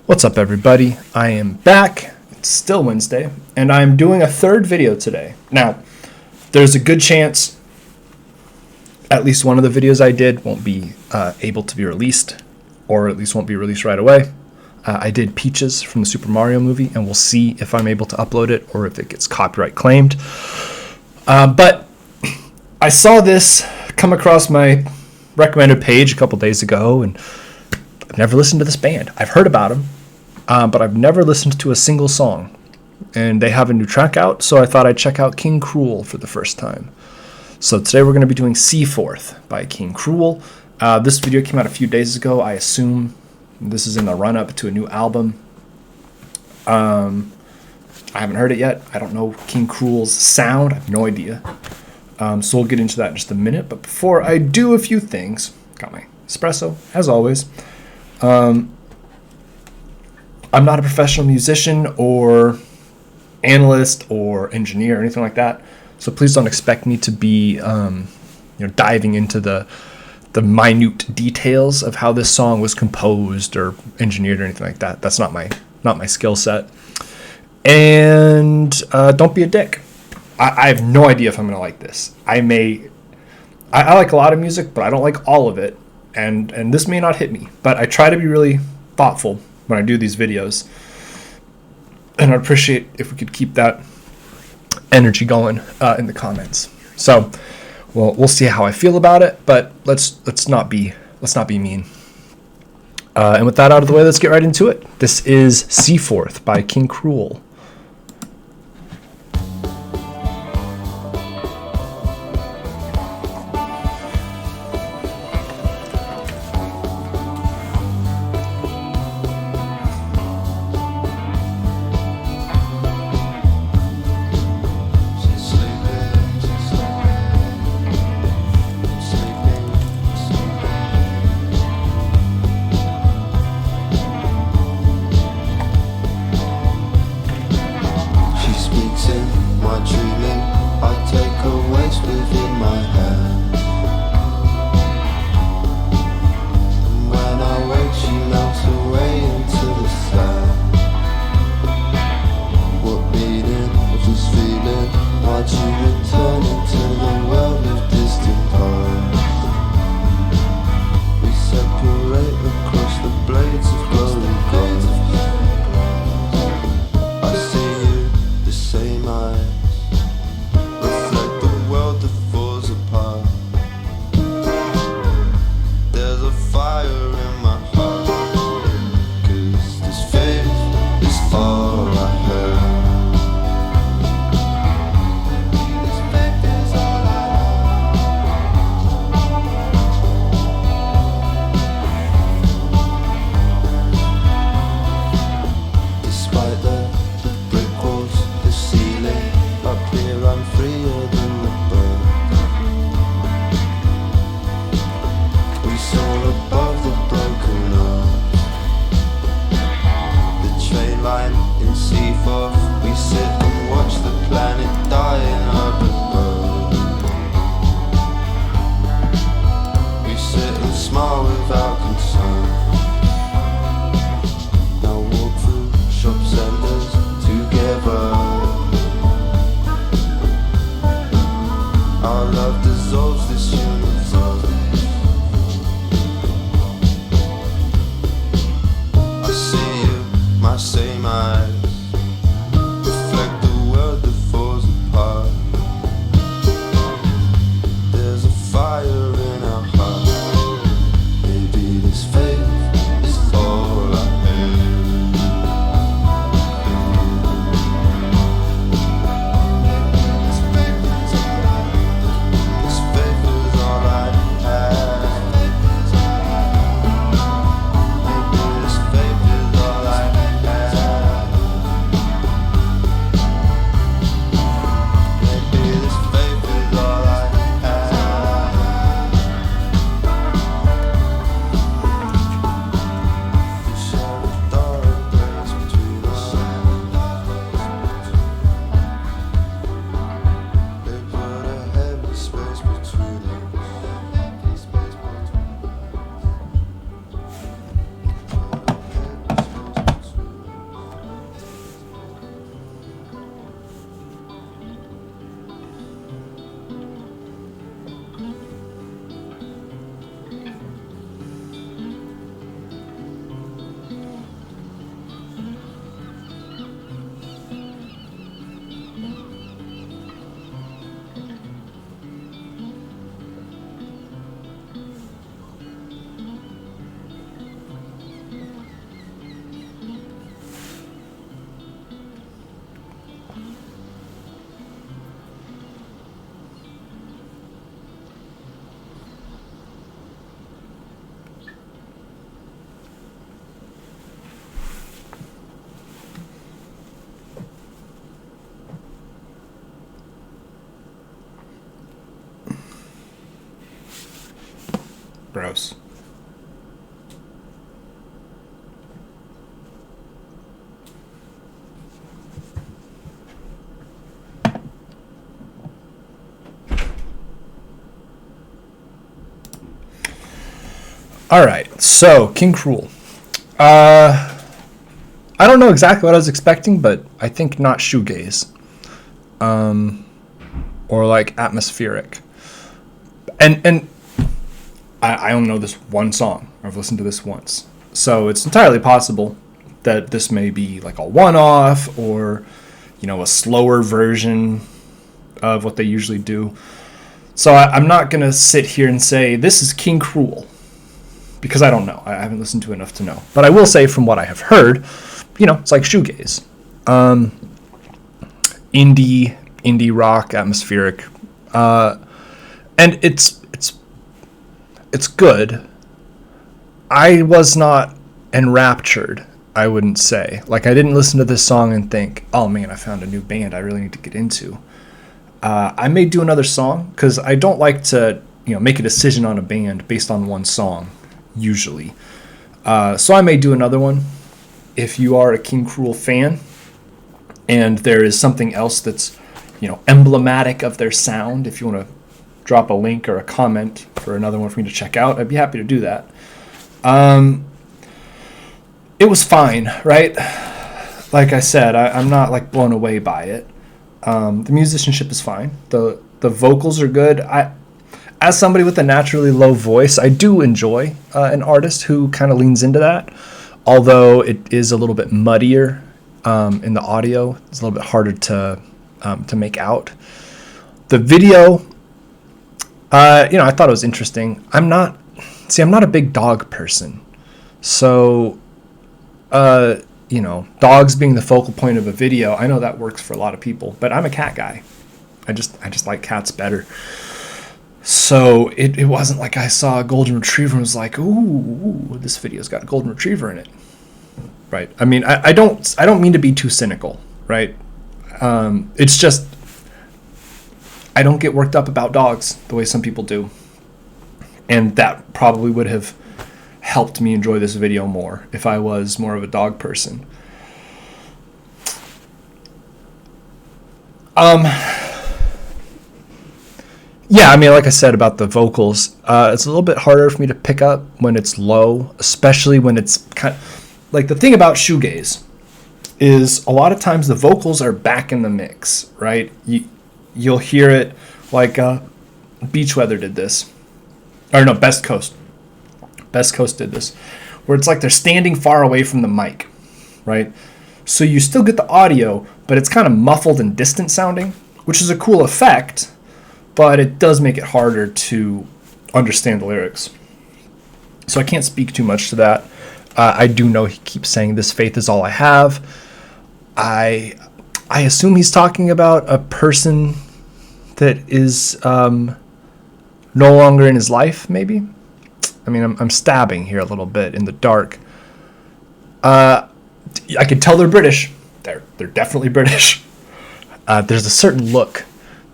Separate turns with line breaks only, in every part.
What's up, everybody? I am back. It's still Wednesday, and I'm doing a third video today. Now, there's a good chance at least one of the videos I did won't be able to be released, or at least won't be released right away. I did Peaches from the Super Mario movie, and we'll see if I'm able to upload it or if it gets copyright claimed. But I saw this come across my recommended page a couple days ago, and I've never listened to this band. I've heard about them, but I've never listened to a single song. And they have a new track out, so I thought I'd check out KRULE for the first time. So today we're going to be doing SEAFORTH by KRULE. This video came out a few days ago. I assume this is in the run-up to a new album. I haven't heard it yet. I don't know KRULE's sound. I have no idea. So we'll get into that in just a minute. But before I do a few things, got my espresso, as always. I'm not a professional musician or analyst or engineer or anything like that, so please don't expect me to be diving into the minute details of how this song was composed or engineered or anything like that. That's not my skill set. And don't be a dick. I have no idea if I'm gonna like this. I like a lot of music, but I don't like all of it, and this may not hit me, but I try to be really thoughtful when I do these videos, and I'd appreciate if we could keep that energy going in the comments. So we'll see how I feel about it, but let's not be mean. And with that out of the way, let's get right into it. This is SEAFORTH by KRULE.
We sit and watch the planet die in urban world. We sit and smile without concern. Now walk through shop centers together. Our love dissolves this universe. I see you, my same eyes.
Gross. All right, so King KRULE. I don't know exactly what I was expecting, but I think not shoegaze, or like atmospheric. And I only know this one song. I've listened to this once, so it's entirely possible that this may be like a one-off, or a slower version of what they usually do. So I'm not gonna sit here and say this is King KRULE, because I don't know. I haven't listened to enough to know. But I will say, from what I have heard, it's like shoegaze, indie rock, atmospheric, and it's good. I was not enraptured, I wouldn't say. Like, I didn't listen to this song and think, oh man, I found a new band I really need to get into. I may do another song, because I don't like to make a decision on a band based on one song usually. So I may do another one. If you are a King KRULE fan and there is something else that's emblematic of their sound, if you want to drop a link or a comment for another one for me to check out, I'd be happy to do that. It was fine, right? Like I said, I'm not like blown away by it. The musicianship is fine. The vocals are good. As somebody with a naturally low voice, I do enjoy an artist who kind of leans into that, although it is a little bit muddier in the audio. It's a little bit harder to make out. The video, I thought it was interesting. I'm not a big dog person, so dogs being the focal point of a video, I know that works for a lot of people, but I'm a cat guy. I just like cats better. So it wasn't like I saw a golden retriever and was like, ooh, this video's got a golden retriever in it, right? I mean, I don't mean to be too cynical, right? It's just I don't get worked up about dogs the way some people do, and that probably would have helped me enjoy this video more if I was more of a dog person. Yeah, I mean, like I said about the vocals, it's a little bit harder for me to pick up when it's low, especially when it's kind of, like, the thing about shoegaze is a lot of times the vocals are back in the mix, right? You'll hear it like Beach Weather did this, or no, Best Coast did this, where it's like they're standing far away from the mic, right? So you still get the audio, but it's kind of muffled and distant sounding, which is a cool effect, but it does make it harder to understand the lyrics. So I can't speak too much to that. I do know he keeps saying this faith is all I have. I assume he's talking about a person that is no longer in his life, maybe. I mean, I'm stabbing here a little bit in the dark. I can tell they're British. They're definitely British. There's a certain look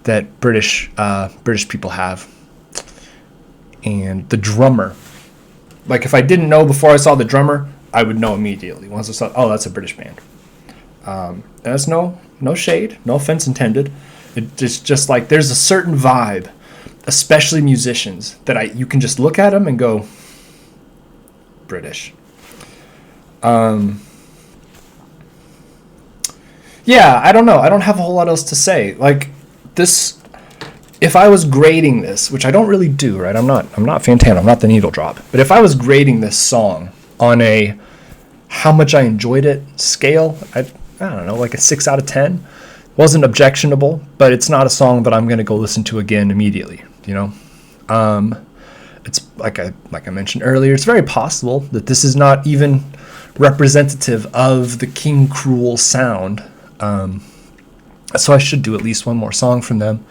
that British people have. And the drummer, like, if I didn't know before I saw the drummer, I would know immediately. Once I saw, oh, that's a British band. And that's no shade, no offense intended. It's just like there's a certain vibe, especially musicians, that you can just look at them and go, British. Yeah, I don't know. I don't have a whole lot else to say. Like, this, if I was grading this, which I don't really do, right? I'm not Fantano, I'm not the needle drop. But if I was grading this song on a how much I enjoyed it scale, I don't know, like a 6 out of 10. Wasn't objectionable, but it's not a song that I'm going to go listen to again immediately, It's like I mentioned earlier, it's very possible that this is not even representative of the King KRULE sound. So I should do at least one more song from them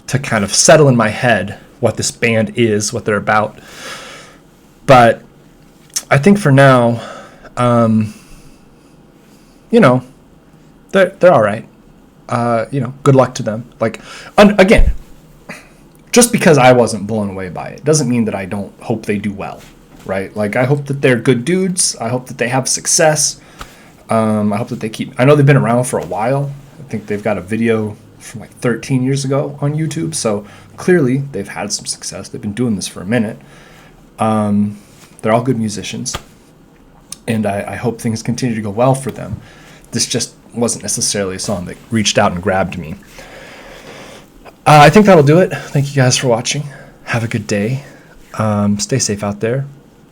to kind of settle in my head what this band is, what they're about. But I think for now, they're all right. Good luck to them. Like, again, just because I wasn't blown away by it doesn't mean that I don't hope they do well, right? Like, I hope that they're good dudes. I hope that they have success. I hope that they keep... I know they've been around for a while. I think they've got a video from like 13 years ago on YouTube. So clearly they've had some success. They've been doing this for a minute. They're all good musicians. And I hope things continue to go well for them. This just wasn't necessarily a song that reached out and grabbed me. I think that'll do it. Thank you guys for watching. Have a good day. Stay safe out there.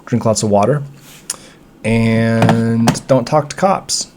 Drink lots of water. And don't talk to cops.